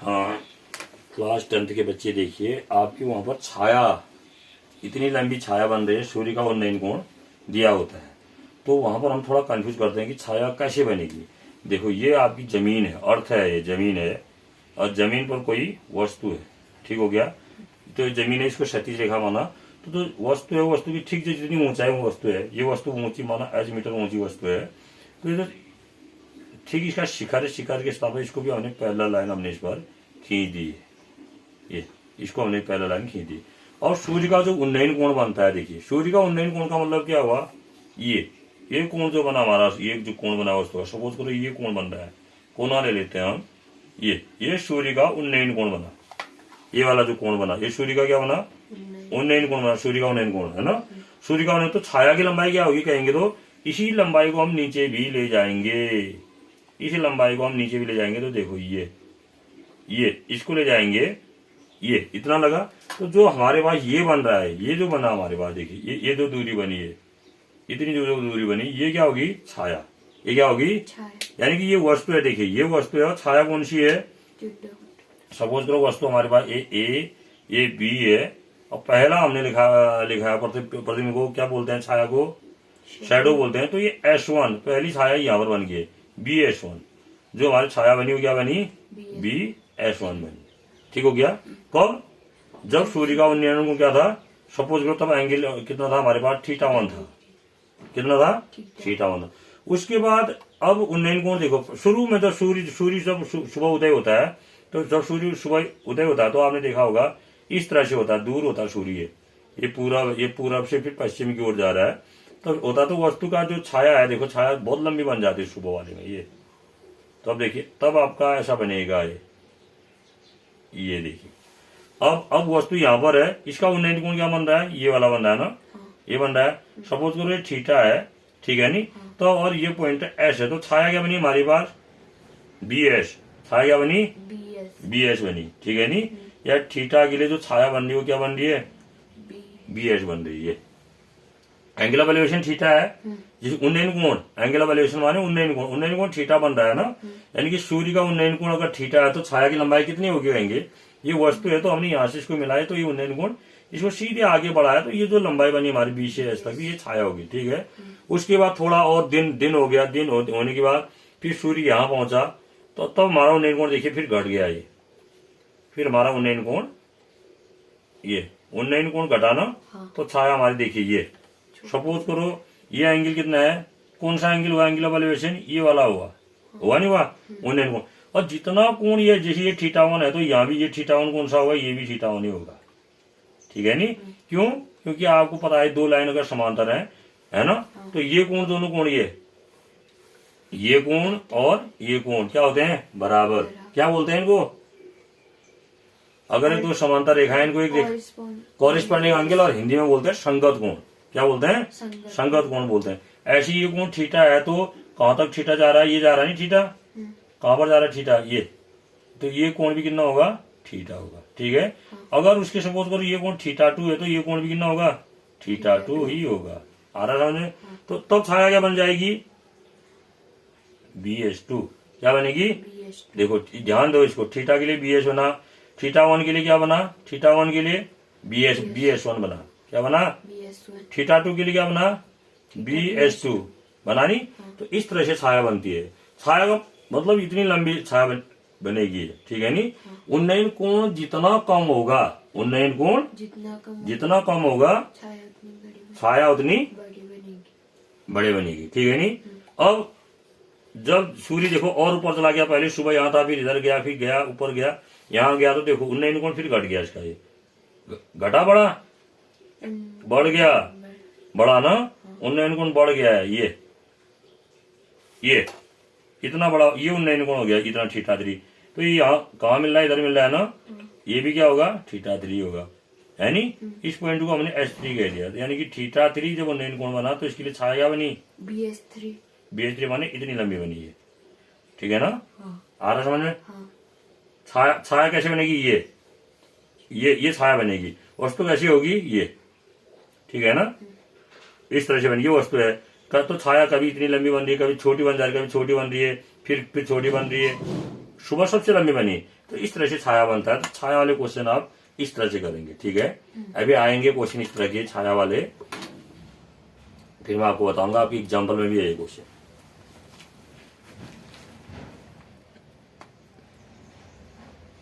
हाँ, class 10th के बच्चे देखिए, आपकी वहां पर छाया, इतनी लंबी छाया बन रही है, सूर्य का उन्नयन कोण दिया होता है। तो वहां पर हम थोड़ा कंफ्यूज करते हैं कि छाया कैसे बनेगी। देखो, ये आपकी जमीन है, अर्थ है, ये जमीन है और जमीन पर कोई वस्तु है। ठीक हो गया। तो जमीन है, इसको क्षैतिज रेखा माना। तो वस्तु है, वस्तु की ठीक जितनी ऊंचाई वो वस्तु है, ये वस्तु ऊंची माना एच मीटर ऊंची वस्तु है। तो ये तो ठीक इसका शिखर है, शिखर के स्थान पर इसको भी हमने पहला लाइन हमने इस पर खींच दी है। ये इसको हमने पहला लाइन खींच दी। और सूर्य का जो उन्नयन कोण बनता है, देखिए सूर्य का उन्नयन कोण का मतलब क्या हुआ, ये कोण जो बना हमारा, ये जो कोण बना वस्तु, सपोज करो ये कोण बन रहा है, कोना ले लेते हैं हम, ये सूर्य का उन्नयन कोण बना। ये वाला जो कोण बना, ये सूर्य का क्या बना, उन्नयन कोण बना, सूर्य का उन्नयन कोण है ना। सूर्य का उन्नयन, तो छाया की लंबाई क्या होगी कहेंगे तो इसी लंबाई को हम नीचे भी ले जाएंगे, इसी लंबाई को हम नीचे भी ले जाएंगे। तो देखो ये इसको ले जाएंगे, ये इतना लगा। तो जो हमारे पास ये बन रहा है, ये जो बना हमारे पास, देखिए ये जो दूरी बनी है, इतनी जो दूरी बनी, ये क्या होगी, छाया। ये क्या होगी, यानी कि ये वस्तु है। देखिए ये वस्तु है और छाया कौन सी है। सपोज करो वस्तु हमारे पास ए बी है और पहला हमने लिखा है प्रतिबिंब को क्या बोलते हैं, छाया को शैडो बोलते हैं। तो ये S1 पहली छाया यहाँ पर बन गई, BS1। जो हमारी छाया बनी वो क्या बनी, BS1 बनी। ठीक हो गया। कब, जब सूर्य का उन्नयन को क्या था, सपोज करो तब एंगल कितना था हमारे पास, θ1 था। कितना था, θ1 था। उसके बाद अब उन्नयन कोण देखो, शुरू में तो सूर्य जब सुबह उदय होता है, तो जब सूर्य सुबह उदय होता है तो आपने देखा होगा इस तरह से होता है, दूर होता है सूर्य, ये पूरब से फिर पश्चिम की ओर जा रहा है। तो होता तो वस्तु का जो छाया है, देखो छाया बहुत लंबी बन जाती है सुबह वाले में ये। तो अब देखिए, तब आपका ऐसा बनेगा ये देखिए। अब वस्तु यहाँ पर है, इसका उन्नयन कोण क्या बन रहा है, ये वाला बन रहा है ना, ये बन रहा है। सपोज करो ये θ है, ठीक है नहीं। तो और ये पॉइंट S है, तो छाया क्या बनी हमारे पास, BS। छाया क्या बनी, BS बनी, ठीक है नहीं। या θ के लिए जो छाया बन रही है वो क्या बन रही है, BS बन रही है। एंगल ऑफ एलिवेशन θ है, जिस उन्नयन कोण, एंगल ऑफ एलिवेशन माने उन्नयन कोण θ बन रहा है ना। यानी कि सूर्य का उन्नयन कोण अगर θ है तो छाया की लंबाई कितनी होगी कहेंगे, ये वस्तु है तो हमने यहाँ से इसको मिलाया तो ये उन्नयन कोण, इसको सीधे आगे बढ़ाया तो ये जो लंबाई बनी हमारी B से S तक, ये छाया होगी। ठीक है। उसके बाद थोड़ा और दिन हो गया, दिन होने के बाद फिर सूर्य यहाँ पहुंचा, तो तब हमारा उन्नयन कोण देखिए फिर घट गया ये, फिर हमारा उन्नयन कोण, ये उन्नयन कोण घटा ना। हाँ। तो छाया हमारी देखिए ये, सपोज करो ये एंगल कितना है, कौन सा एंगल हुआ, एंगल ऑफ एलिवेशन ये वाला हुआ नहीं हुआ, उन्नयन कोण। और जितना कोण ये, जैसे ये θ1 है तो यहाँ भी ये θ1 कौन सा होगा, ये भी θ1 ही होगा। ठीक है नहीं। क्यों, क्योंकि आपको पता है दो लाइन अगर समांतर है ना, तो ये कोण, दोनों कोण, ये कोण और ये कोण क्या होते हैं, बराबर। क्या बोलते हैं इनको, अगर दो समांतर रेखाएं, इनको एक कॉरेस्पॉन्डिंग एंगल, और हिंदी में बोलते हैं संगत कोण। क्या बोलते हैं, संगत कोण बोलते हैं। ऐसी ये कोण θ है, तो कहां तक θ जा रहा है, ये जा रहा है नहीं θ, कहां पर जा रहा है θ, ये। तो ये कोण भी कितना होगा, θ होगा। ठीक है। अगर उसके सपोज करो ये कोण θ2 है, तो ये कोण भी कितना होगा, θ2 ही होगा। आ रहा समझ में। तो तब छाया क्या बन जाएगी, BS2। क्या बनेगी, देखो ध्यान दो इसको, θ के लिए BS बना, θ1 के लिए क्या बना, θ1 के लिए BS1 बना। क्या बना, θ2 के लिए क्या बना, BS2 बना नहीं। तो इस तरह से छाया बनती है। छाया का मतलब इतनी लंबी छाया बनेगी। ठीक है नहीं। उन्नयन कोण जितना कम होगा, उन्नयन कोण जितना कम होगा, छाया उतनी बड़े बनेगी। ठीक है नहीं। अब जब सूर्य देखो और ऊपर चला गया, पहले सुबह यहाँ था, फिर इधर गया, फिर गया ऊपर गया, यहाँ गया, तो देखो उन्नयन कोण फिर घट गया इसका, ये घटा बढ़ा, बढ़ गया, बढ़ा ना, उन्नयन कोण बढ़ गया है। ये इतना बड़ा ये उन्नयन कोण हो गया, इतना θ3। तो ये यहाँ कहाँ मिल रहा है, इधर मिल रहा है ना, ये भी क्या होगा, θ3 होगा, है नहीं। इस पॉइंट को हमने S3 कह दिया, यानी कि θ3 जब उन्नयन कोण बना तो इसके लिए छाया क्या बनी, BS3 माने इतनी लंबी बनी है। ठीक है ना। आ रहा समझ में। छाया कैसे बनेगी, ये छाया बनेगी। वस्तु कैसी होगी, ये। ठीक है ना, इस तरह से बनेगी वस्तु है। तो छाया कभी इतनी लंबी बन रही है, कभी छोटी बन जा रही है, कभी छोटी बन रही है, फिर छोटी बन रही है। सुबह सबसे लंबी बनी, तो इस तरह से छाया बनता है। तो छाया वाले क्वेश्चन आप इस तरह से करेंगे, ठीक है। अभी आएंगे क्वेश्चन इस तरह के छाया वाले, फिर मैं आपको बताऊंगा, आपकी एग्जाम्पल में भी है ये क्वेश्चन।